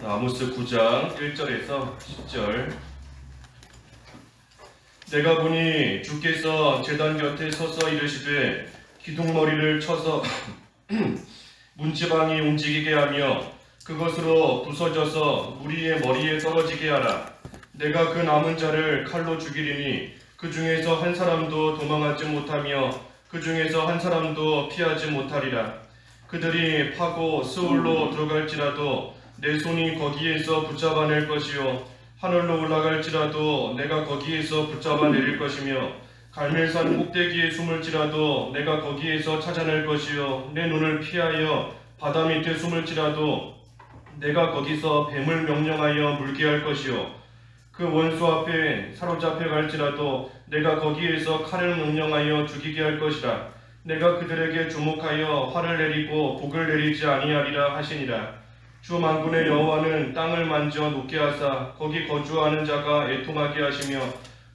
아모스 9장 1절에서 10절. 내가 보니 주께서 제단 곁에 서서 이르시되 기둥머리를 쳐서 문지방이 움직이게 하며 그것으로 부서져서 무리의 머리에 떨어지게 하라. 내가 그 남은 자를 칼로 죽이리니 그 중에서 한 사람도 도망하지 못하며 그 중에서 한 사람도 피하지 못하리라. 그들이 파고 스올로 들어갈지라도 내 손이 거기에서 붙잡아낼 것이요 하늘로 올라갈지라도 내가 거기에서 붙잡아내릴 것이며 갈멜산 꼭대기에 숨을지라도 내가 거기에서 찾아낼 것이요 내 눈을 피하여 바다 밑에 숨을지라도 내가 거기서 뱀을 명령하여 물게 할 것이요 그 원수 앞에 사로잡혀 갈지라도 내가 거기에서 칼을 명령하여 죽이게 할 것이라. 내가 그들에게 주목하여 화를 내리고 복을 내리지 아니하리라 하시니라. 주 만군의 여호와는 땅을 만져 녹게 하사 거기 거주하는 자가 애통하게 하시며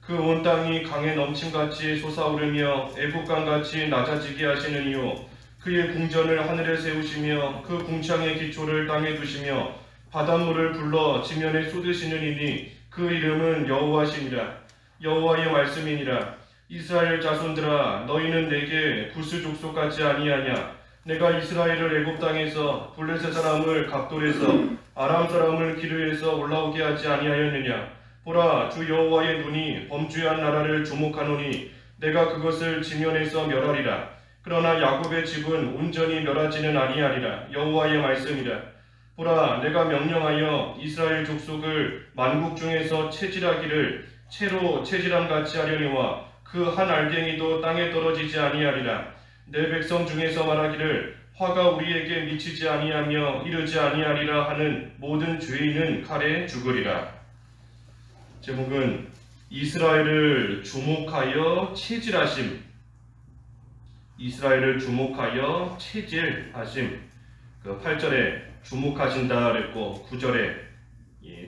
그 온 땅이 강에 넘침같이 솟아오르며 애국강같이 낮아지게 하시는 이유 그의 궁전을 하늘에 세우시며 그 궁창의 기초를 땅에 두시며 바닷물을 불러 지면에 쏟으시는 이니 그 이름은 여호와시니라. 여호와의 말씀이니라. 이스라엘 자손들아 너희는 내게 구스 족속 같지 아니하냐. 내가 이스라엘을 애굽 땅에서 블레셋 사람을 갑돌에서 아람 사람을 기르에서 올라오게 하지 아니하였느냐. 보라 주 여호와의 눈이 범주한 나라를 주목하노니 내가 그것을 지면에서 멸하리라. 그러나 야곱의 집은 온전히 멸하지는 아니하리라. 여호와의 말씀이라. 보라 내가 명령하여 이스라엘 족속을 만국 중에서 채질하기를 채로 채질함같이 하려니와 그 한 알갱이도 땅에 떨어지지 아니하리라. 내 백성 중에서 말하기를 화가 우리에게 미치지 아니하며 이르지 아니하리라 하는 모든 죄인은 칼에 죽으리라. 제목은 이스라엘을 주목하여 채질하심. 이스라엘을 주목하여 채질하심. 그 8절에 주목하신다 그랬고 9절에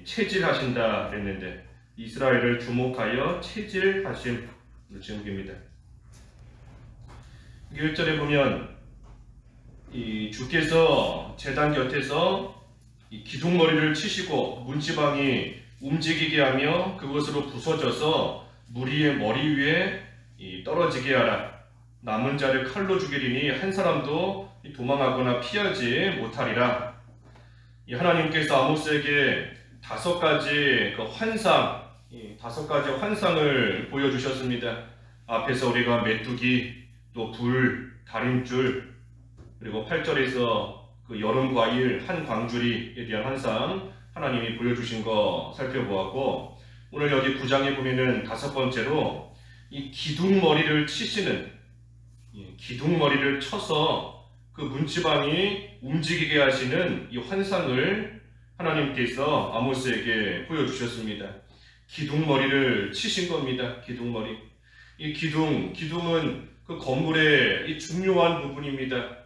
채질하신다 그랬는데 이스라엘을 주목하여 채질하심 제목입니다. 1절에 보면 이 주께서 제단 곁에서 이 기둥머리를 치시고 문지방이 움직이게 하며 그것으로 부서져서 무리의 머리 위에 떨어지게 하라. 남은 자를 칼로 죽이리니 한 사람도 도망하거나 피하지 못하리라. 하나님께서 아모스에게 5가지 환상, 5가지 환상을 보여주셨습니다. 앞에서 우리가 메뚜기, 또 불, 다림줄, 그리고 8절에서 그 여름 과일 한 광주리에 대한 환상 하나님이 보여주신 거 살펴보았고, 오늘 여기 9장에 보면은 5번째로 이 기둥머리를 치시는, 기둥머리를 쳐서 그 문지방이 움직이게 하시는 이 환상을 하나님께서 아모스에게 보여주셨습니다. 기둥머리를 치신 겁니다. 기둥머리. 이 기둥은 그 건물의 이 중요한 부분입니다.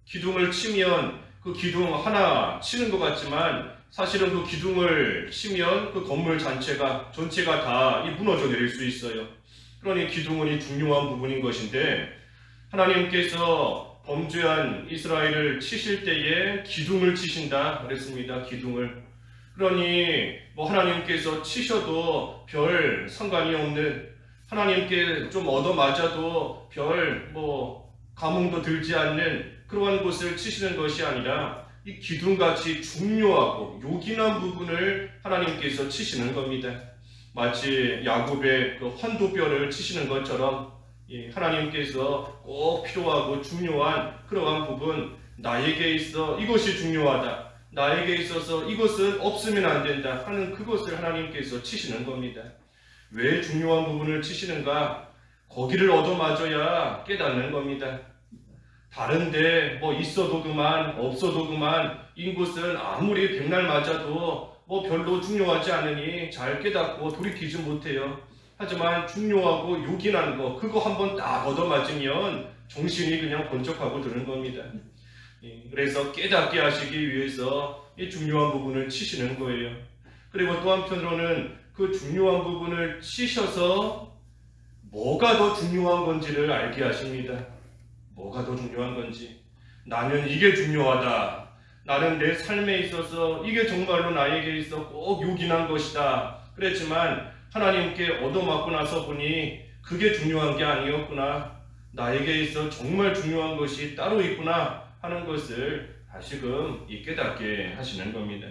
기둥을 치면 그 기둥 하나 치는 것 같지만 사실은 그 기둥을 치면 그 건물 전체가 다 무너져 내릴 수 있어요. 그러니 기둥은 이 중요한 부분인 것인데 하나님께서 범죄한 이스라엘을 치실 때에 기둥을 치신다 그랬습니다. 기둥을. 그러니 하나님께서 치셔도 별 상관이 없는, 하나님께 좀 얻어맞아도 별 감흥도 들지 않는 그러한 곳을 치시는 것이 아니라 이 기둥같이 중요하고 요긴한 부분을 하나님께서 치시는 겁니다. 마치 야곱의 그 환도뼈를 치시는 것처럼 하나님께서 꼭 필요하고 중요한 그러한 부분, 나에게 있어 이것이 중요하다, 나에게 있어서 이것은 없으면 안 된다 하는 그것을 하나님께서 치시는 겁니다. 왜 중요한 부분을 치시는가? 거기를 얻어맞아야 깨닫는 겁니다. 다른데 있어도 그만 없어도 그만 이곳은 아무리 백날 맞아도 별로 중요하지 않으니 잘 깨닫고 돌이키지 못해요. 하지만 중요하고 요긴한 거 그거 한번 딱 얻어맞으면 정신이 그냥 번쩍하고 드는 겁니다. 그래서 깨닫게 하시기 위해서 이 중요한 부분을 치시는 거예요. 그리고 또 한편으로는 그 중요한 부분을 치셔서 뭐가 더 중요한 건지를 알게 하십니다. 뭐가 더 중요한 건지. 나는 이게 중요하다. 나는 내 삶에 있어서 이게 정말로 나에게 있어 꼭 요긴한 것이다 그랬지만 하나님께 얻어맞고 나서 보니 그게 중요한 게 아니었구나. 나에게 있어 정말 중요한 것이 따로 있구나 하는 것을 다시금 깨닫게 하시는 겁니다.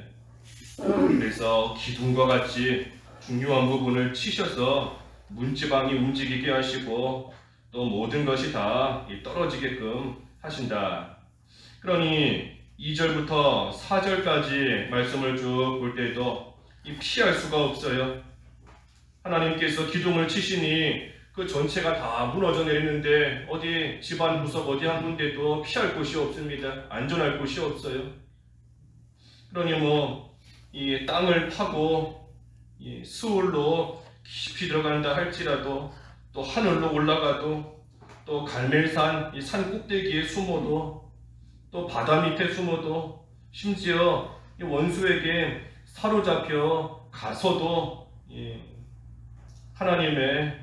그래서 기둥과 같이 중요한 부분을 치셔서 문지방이 움직이게 하시고 또 모든 것이 다 떨어지게끔 하신다. 그러니 2절부터 4절까지 말씀을 쭉 볼 때도 피할 수가 없어요. 하나님께서 기둥을 치시니 그 전체가 다 무너져 내리는데 어디 집안 구석 어디 한 군데도 피할 곳이 없습니다. 안전할 곳이 없어요. 그러니 이 땅을 파고 수울로 깊이 들어간다 할지라도 또 하늘로 올라가도 또 갈멜산 이 산 꼭대기에 숨어도 또 바다 밑에 숨어도 심지어 이 원수에게 사로잡혀 가서도 하나님의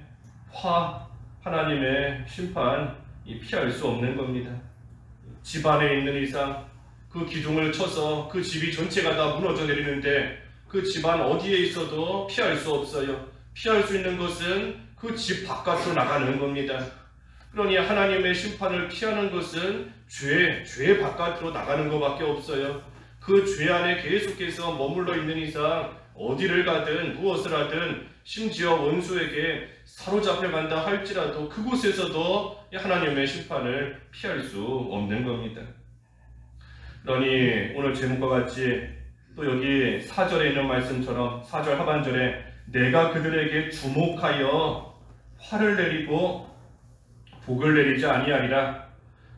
하나님의 심판 피할 수 없는 겁니다. 집 안에 있는 이상 그 기둥을 쳐서 그 집이 전체가 다 무너져 내리는데 그 집안 어디에 있어도 피할 수 없어요. 피할 수 있는 것은 그 집 바깥으로 나가는 겁니다. 그러니 하나님의 심판을 피하는 것은 죄 바깥으로 나가는 것밖에 없어요. 그 죄 안에 계속해서 머물러 있는 이상 어디를 가든 무엇을 하든 심지어 원수에게 사로잡혀 간다 할지라도 그곳에서도 하나님의 심판을 피할 수 없는 겁니다. 그러니 오늘 제목과 같이 또 여기 4절에 있는 말씀처럼 4절 하반절에 내가 그들에게 주목하여 화를 내리고 복을 내리지 아니하리라.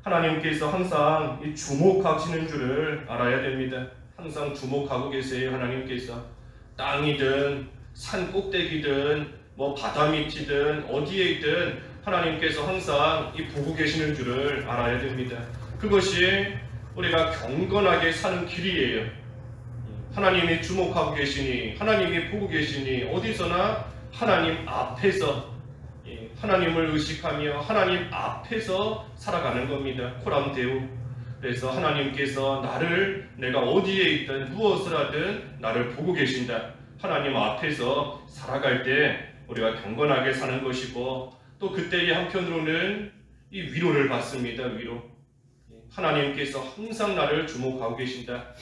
하나님께서 항상 이 주목하시는 줄을 알아야 됩니다. 항상 주목하고 계세요. 하나님께서 땅이든 산 꼭대기든 바다 밑이든 어디에 있든 하나님께서 항상 보고 계시는 줄을 알아야 됩니다. 그것이 우리가 경건하게 사는 길이에요. 하나님이 주목하고 계시니 하나님이 보고 계시니 어디서나 하나님 앞에서 하나님을 의식하며 하나님 앞에서 살아가는 겁니다. 코람데우. 그래서 하나님께서 내가 어디에 있든 무엇을 하든 나를 보고 계신다. 하나님 앞에서 살아갈 때 우리가 경건하게 사는 것이고 또 그때의 한편으로는 이 위로를 받습니다. 위로. 하나님께서 항상 나를 주목하고 계신다.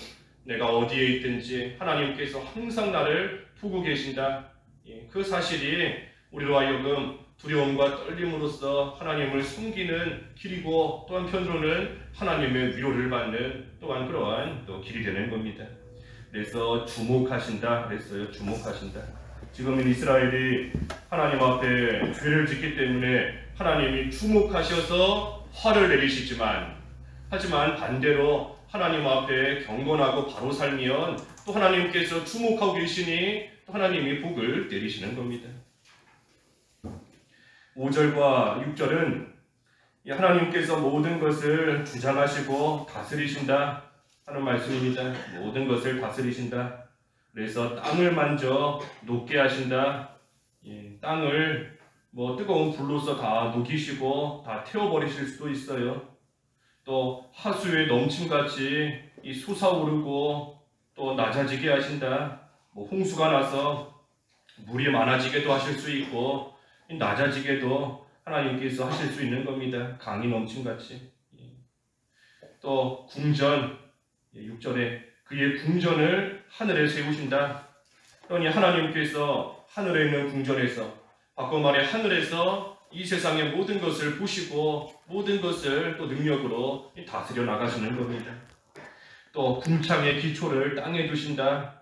내가 어디에 있든지 하나님께서 항상 나를 보고 계신다. 그 사실이 우리로 하여금 두려움과 떨림으로써 하나님을 숨기는 길이고 또 한편으로는 하나님의 위로를 받는 또한 그러한 또 길이 되는 겁니다. 그래서 주목하신다 그랬어요. 주목하신다. 지금 이스라엘이 하나님 앞에 죄를 짓기 때문에 하나님이 주목하셔서 화를 내리시지만 하지만 반대로 하나님 앞에 경건하고 바로 살면 또 하나님께서 주목하고 계시니 또 하나님이 복을 내리시는 겁니다. 5절과 6절은 하나님께서 모든 것을 주장하시고 다스리신다 하는 말씀입니다. 모든 것을 다스리신다. 그래서 땅을 만져 녹게 하신다. 땅을 뜨거운 불로서 다 녹이시고 다 태워버리실 수도 있어요. 또 하수의 넘침같이 솟아오르고 또 낮아지게 하신다. 홍수가 나서 물이 많아지게도 하실 수 있고 낮아지게도 하나님께서 하실 수 있는 겁니다. 강이 넘침같이. 또 궁전 6절에 그의 궁전을 하늘에 세우신다. 그러니 하나님께서 하늘에 있는 궁전에서 바꿔 말해 하늘에서 이 세상의 모든 것을 보시고 모든 것을 또 능력으로 다스려 나가시는 겁니다. 또 궁창의 기초를 땅에 두신다.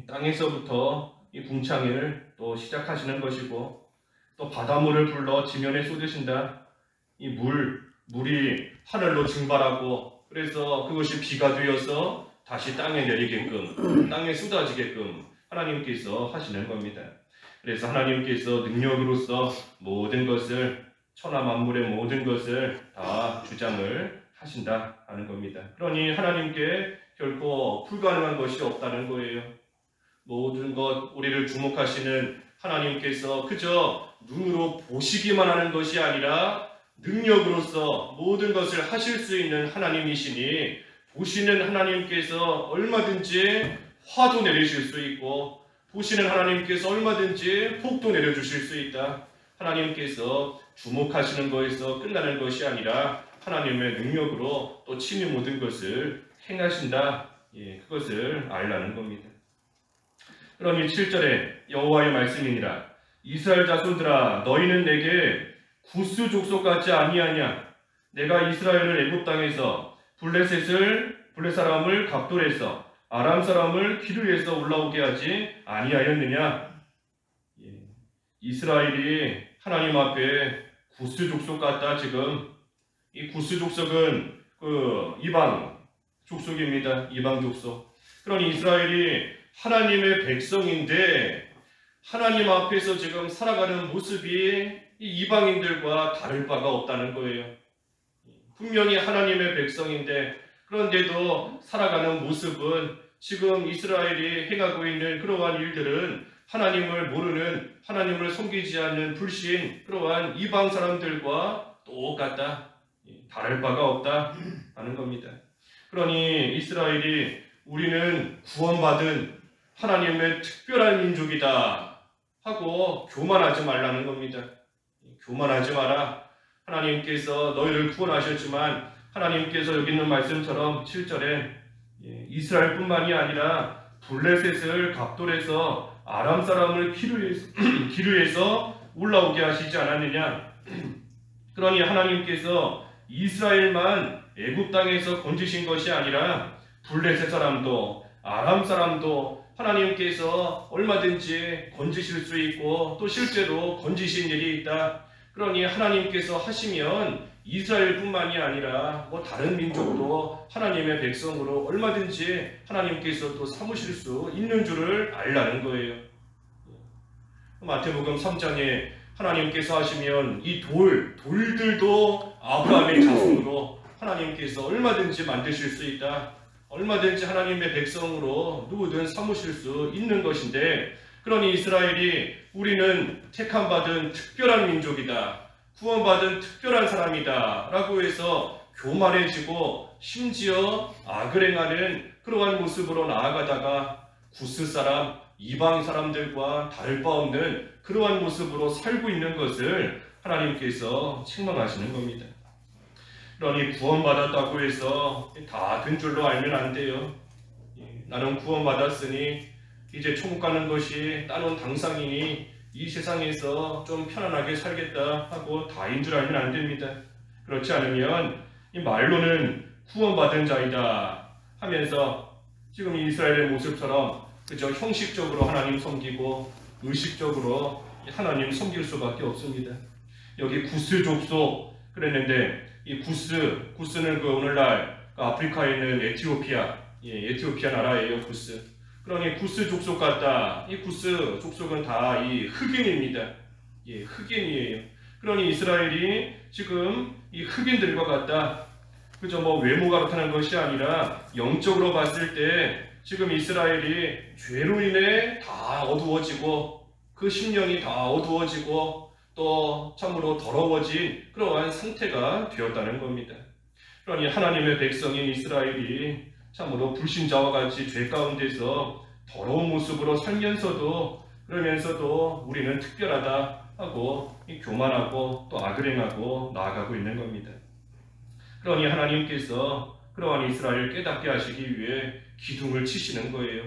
땅에서부터 이 궁창을 또 시작하시는 것이고 또 바닷물을 불러 지면에 쏟으신다. 이 물이 하늘로 증발하고 그래서 그것이 비가 되어서 다시 땅에 내리게끔 땅에 쏟아지게끔 하나님께서 하시는 겁니다. 그래서 하나님께서 능력으로서 모든 것을 천하 만물의 모든 것을 다 주장을 하신다 하는 겁니다. 그러니 하나님께 결코 불가능한 것이 없다는 거예요. 모든 것 우리를 주목하시는 하나님께서 그저 눈으로 보시기만 하는 것이 아니라 능력으로서 모든 것을 하실 수 있는 하나님이시니 보시는 하나님께서 얼마든지 화도 내리실 수 있고 보시는 하나님께서 얼마든지 복도 내려주실 수 있다. 하나님께서 주목하시는 것에서 끝나는 것이 아니라 하나님의 능력으로 또 친히 모든 것을 행하신다. 그것을 알라는 겁니다. 그러니 7절에 여호와의 말씀이니라. 이스라엘 자손들아 너희는 내게 구스 족속 같지 아니하냐. 내가 이스라엘을 애굽 땅에서 블레 사람을 갑돌에서 아람 사람을 기르에서 올라오게 하지 아니하였느냐. 이스라엘이 하나님 앞에 구스 족속 같다. 지금 이 구스 족속은 그 이방 족속입니다. 이방 족속. 그러니 이스라엘이 하나님의 백성인데 하나님 앞에서 지금 살아가는 모습이 이 이방인들과 다를 바가 없다는 거예요. 분명히 하나님의 백성인데 그런데도 살아가는 모습은 지금 이스라엘이 행하고 있는 그러한 일들은 하나님을 모르는, 하나님을 섬기지 않는 불신 그러한 이방 사람들과 똑같다. 다를 바가 없다 하는 겁니다. 그러니 이스라엘이 우리는 구원받은 하나님의 특별한 민족이다 하고 교만하지 말라는 겁니다. 교만하지 마라. 하나님께서 너희를 구원하셨지만 하나님께서 여기 있는 말씀처럼 7절에 이스라엘뿐만이 아니라 블레셋을 갑돌에서 아람 사람을 기르에서 올라오게 하시지 않았느냐. 그러니 하나님께서 이스라엘만 애굽 땅에서 건지신 것이 아니라 블레셋 사람도 아람 사람도 하나님께서 얼마든지 건지실 수 있고 또 실제로 건지신 일이 있다. 그러니 하나님께서 하시면 이스라엘뿐만이 아니라 다른 민족도 하나님의 백성으로 얼마든지 하나님께서 또 삼으실 수 있는 줄을 알라는 거예요. 마태복음 3장에 하나님께서 하시면 이 돌들도 아브라함의 자손으로 하나님께서 얼마든지 만드실 수 있다. 얼마든지 하나님의 백성으로 누구든 삼으실 수 있는 것인데 그러니 이스라엘이 우리는 택함받은 특별한 민족이다. 구원받은 특별한 사람이다 라고 해서 교만해지고 심지어 악을 행하는 그러한 모습으로 나아가다가 구스 사람, 이방 사람들과 다를 바 없는 그러한 모습으로 살고 있는 것을 하나님께서 책망하시는 겁니다. 그러니 구원받았다고 해서 다 된 줄로 알면 안 돼요. 나는 구원받았으니 이제 천국 가는 것이 따놓은 당상이니 이 세상에서 좀 편안하게 살겠다 하고 다인 줄 알면 안 됩니다. 그렇지 않으면 이 말로는 구원받은 자이다 하면서 지금 이스라엘의 모습처럼 그저 형식적으로 하나님 섬기고 의식적으로 하나님 섬길 수밖에 없습니다. 여기 구스 족속 그랬는데 이 구스는 그 오늘날 아프리카에 있는 에티오피아 나라예요. 구스. 그러니 구스 족속 같다. 이 구스 족속은 다 이 흑인입니다. 흑인이에요. 그러니 이스라엘이 지금 이 흑인들과 같다. 그저 외모가 그렇다는 것이 아니라 영적으로 봤을 때 지금 이스라엘이 죄로 인해 다 어두워지고 그 심령이 다 어두워지고 또 참으로 더러워진 그러한 상태가 되었다는 겁니다. 그러니 하나님의 백성인 이스라엘이 참으로 불신자와 같이 죄 가운데서 더러운 모습으로 살면서도 그러면서도 우리는 특별하다 하고 교만하고 또 악을 행하고 나아가고 있는 겁니다. 그러니 하나님께서 그러한 이스라엘을 깨닫게 하시기 위해 기둥을 치시는 거예요.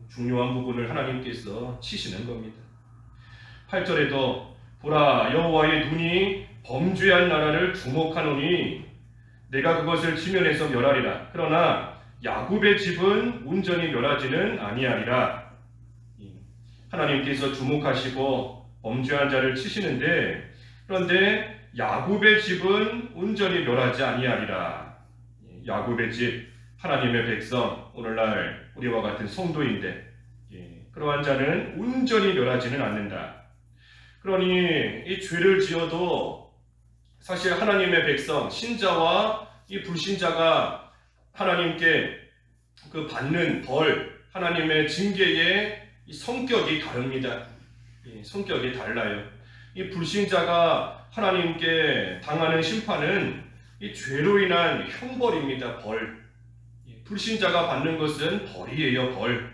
중요한 부분을 하나님께서 치시는 겁니다. 8절에도 보라 여호와의 눈이 범죄한 나라를 주목하노니 내가 그것을 지면에서 멸하리라. 그러나 야곱의 집은 온전히 멸하지는 아니하리라. 하나님께서 주목하시고 범죄한 자를 치시는데 그런데 야곱의 집은 온전히 멸하지 아니하리라. 야곱의 집, 하나님의 백성, 오늘날 우리와 같은 성도인데 그러한 자는 온전히 멸하지는 않는다. 그러니 이 죄를 지어도 사실 하나님의 백성, 신자와 이 불신자가 하나님께 그 받는 벌, 하나님의 징계의 이 성격이 다릅니다. 성격이 달라요. 이 불신자가 하나님께 당하는 심판은 이 죄로 인한 형벌입니다. 벌. 불신자가 받는 것은 벌이에요, 벌.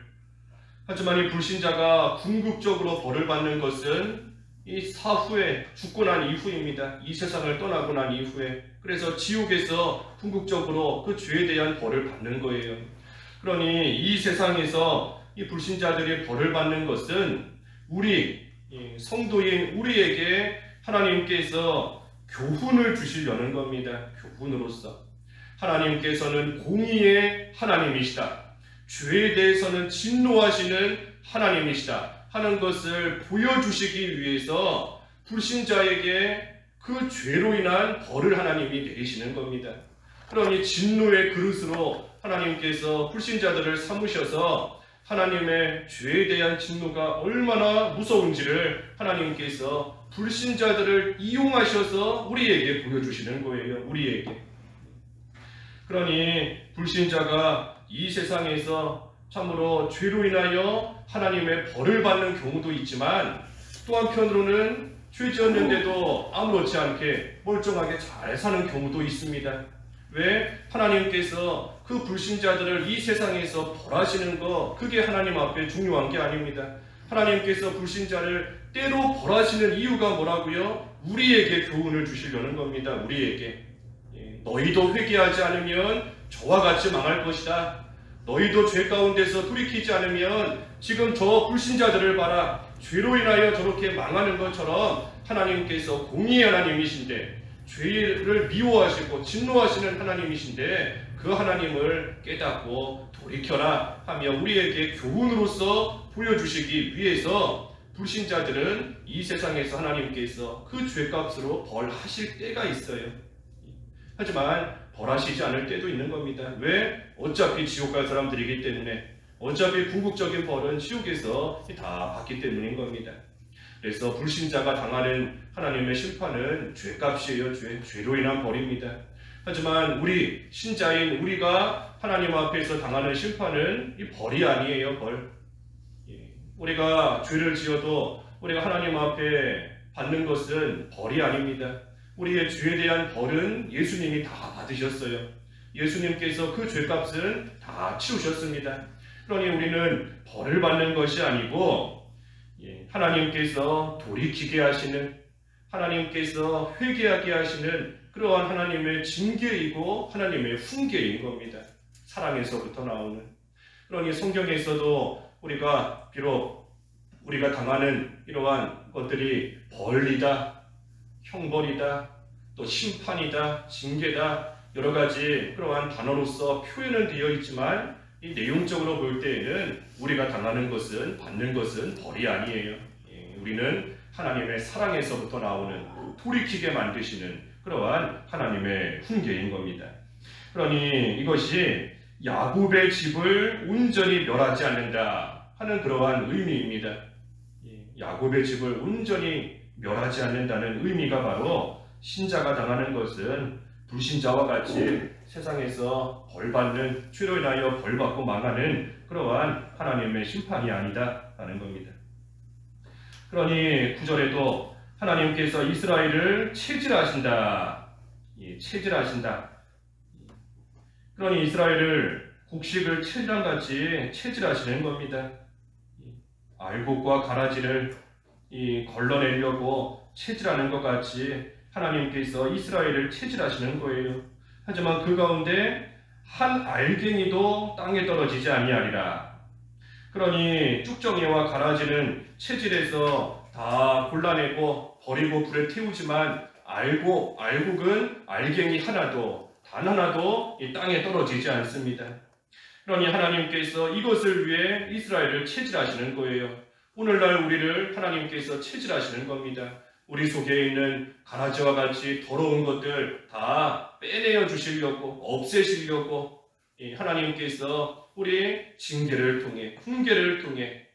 하지만 이 불신자가 궁극적으로 벌을 받는 것은 이 사후에 죽고 난 이후입니다. 이 세상을 떠나고 난 이후에. 그래서 지옥에서 궁극적으로 그 죄에 대한 벌을 받는 거예요. 그러니 이 세상에서 이 불신자들이 벌을 받는 것은 우리 성도인 우리에게 하나님께서 교훈을 주시려는 겁니다. 교훈으로서. 하나님께서는 공의의 하나님이시다. 죄에 대해서는 진노하시는 하나님이시다 하는 것을 보여주시기 위해서 불신자에게 그 죄로 인한 벌을 하나님이 내리시는 겁니다. 그러니 진노의 그릇으로 하나님께서 불신자들을 삼으셔서 하나님의 죄에 대한 진노가 얼마나 무서운지를 하나님께서 불신자들을 이용하셔서 우리에게 보여주시는 거예요. 우리에게. 그러니 불신자가 이 세상에서 참으로 죄로 인하여 하나님의 벌을 받는 경우도 있지만 또 한편으로는 죄 지었는데도 아무렇지 않게 멀쩡하게 잘 사는 경우도 있습니다. 왜? 하나님께서 그 불신자들을 이 세상에서 벌하시는 거 그게 하나님 앞에 중요한 게 아닙니다. 하나님께서 불신자를 때로 벌하시는 이유가 뭐라고요? 우리에게 교훈을 주시려는 겁니다. 우리에게. 너희도 회개하지 않으면 저와 같이 망할 것이다. 너희도 죄 가운데서 돌이키지 않으면 지금 저 불신자들을 봐라. 죄로 인하여 저렇게 망하는 것처럼 하나님께서 공의의 하나님이신데 죄를 미워하시고 진노하시는 하나님이신데 그 하나님을 깨닫고 돌이켜라 하며 우리에게 교훈으로서 보여주시기 위해서 불신자들은 이 세상에서 하나님께서 그 죄값으로 벌하실 때가 있어요. 하지만 벌하시지 않을 때도 있는 겁니다. 왜? 어차피 지옥 갈 사람들이기 때문에 어차피 궁극적인 벌은 지옥에서 다 받기 때문인 겁니다. 그래서 불신자가 당하는 하나님의 심판은 죄값이에요. 죄로 인한 벌입니다. 하지만 우리 신자인 우리가 하나님 앞에서 당하는 심판은 이 벌이 아니에요. 벌. 우리가 죄를 지어도 우리가 하나님 앞에 받는 것은 벌이 아닙니다. 우리의 죄에 대한 벌은 예수님이 다 받으셨어요. 예수님께서 그 죄값은 다 치우셨습니다. 그러니 우리는 벌을 받는 것이 아니고 하나님께서 돌이키게 하시는, 하나님께서 회개하게 하시는 그러한 하나님의 징계이고 하나님의 훈계인 겁니다. 사랑에서부터 나오는. 그러니 성경에서도 우리가 비록 우리가 당하는 이러한 것들이 벌이다, 형벌이다, 또 심판이다, 징계다, 여러 가지 그러한 단어로서 표현은 되어 있지만 이 내용적으로 볼 때에는 우리가 당하는 것은, 받는 것은 벌이 아니에요. 우리는 하나님의 사랑에서부터 나오는 돌이키게 만드시는 그러한 하나님의 훈계인 겁니다. 그러니 이것이 야곱의 집을 온전히 멸하지 않는다 하는 그러한 의미입니다. 야곱의 집을 온전히 멸하지 않는다는 의미가 바로 신자가 당하는 것은 불신자와 같이 세상에서 벌받는, 죄로 인하여 벌받고 망하는 그러한 하나님의 심판이 아니다 하는 겁니다. 그러니 9절에도 하나님께서 이스라엘을 체질하신다. 체질하신다. 그러니 이스라엘을 곡식을 체질함같이 체질하시는 겁니다. 알곡과 가라지를 걸러내려고 체질하는 것 같이 하나님께서 이스라엘을 체질하시는 거예요. 하지만 그 가운데 한 알갱이도 땅에 떨어지지 아니하리라. 그러니 쭉정이와 가라지는 체질해서 다 골라내고 버리고 불에 태우지만 알곡은 알갱이 하나도, 단 하나도 이 땅에 떨어지지 않습니다. 그러니 하나님께서 이것을 위해 이스라엘을 체질하시는 거예요. 오늘날 우리를 하나님께서 체질하시는 겁니다. 우리 속에 있는 가라지와 같이 더러운 것들 다 빼내어 주시려고, 없애시려고 하나님께서 우리의 징계를 통해, 훈계를 통해,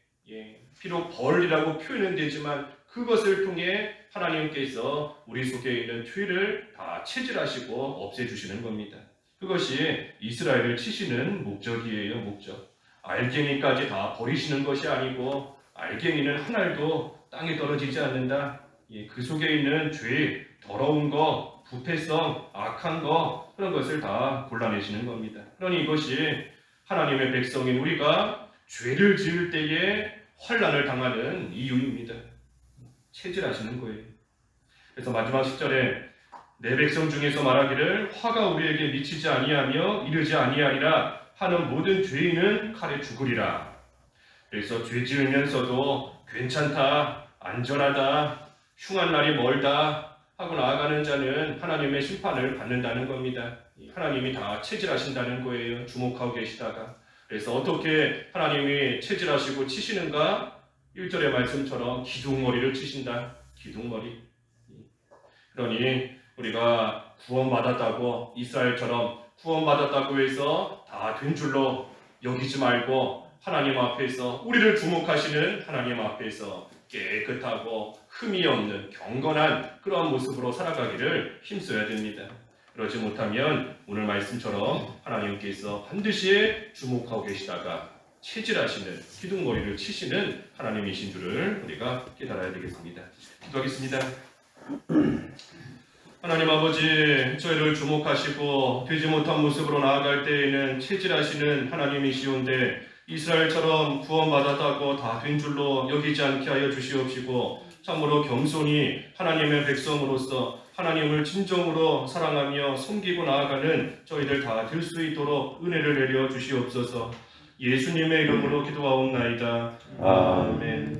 비록 벌이라고 표현은 되지만 그것을 통해 하나님께서 우리 속에 있는 죄를 다 체질하시고 없애주시는 겁니다. 그것이 이스라엘을 치시는 목적이에요. 목적. 알갱이까지 다 버리시는 것이 아니고 알갱이는 한 알도 땅에 떨어지지 않는다. 그 속에 있는 죄, 더러운 거, 부패성, 악한 거, 그런 것을 다 골라내시는 겁니다. 그러니 이것이 하나님의 백성인 우리가 죄를 지을 때에 환난을 당하는 이유입니다. 체질하시는 거예요. 그래서 마지막 10절에 내 백성 중에서 말하기를 화가 우리에게 미치지 아니하며 이르지 아니하리라 하는 모든 죄인은 칼에 죽으리라. 그래서 죄 지으면서도 괜찮다, 안전하다, 흉한 날이 멀다 하고 나아가는 자는 하나님의 심판을 받는다는 겁니다. 하나님이 다 체질하신다는 거예요. 주목하고 계시다가. 그래서 어떻게 하나님이 체질하시고 치시는가? 1절의 말씀처럼 기둥머리를 치신다. 기둥머리. 그러니 우리가 구원받았다고 이스라엘처럼 구원받았다고 해서 다 된 줄로 여기지 말고 하나님 앞에서 우리를 주목하시는 하나님 앞에서 깨끗하고 흠이 없는 경건한 그러한 모습으로 살아가기를 힘써야 됩니다. 그러지 못하면 오늘 말씀처럼 하나님께서 반드시 주목하고 계시다가 체질하시는 기둥머리를 치시는 하나님이신 줄을 우리가 깨달아야 되겠습니다. 기도하겠습니다. 하나님 아버지, 저희를 주목하시고 되지 못한 모습으로 나아갈 때에는 체질하시는 하나님이시온데 이스라엘처럼 구원받았다고 다 된 줄로 여기지 않게 하여 주시옵시고 참으로 겸손히 하나님의 백성으로서 하나님을 진정으로 사랑하며 섬기고 나아가는 저희들 다 될 수 있도록 은혜를 내려 주시옵소서. 예수님의 이름으로 기도하옵나이다. 아멘.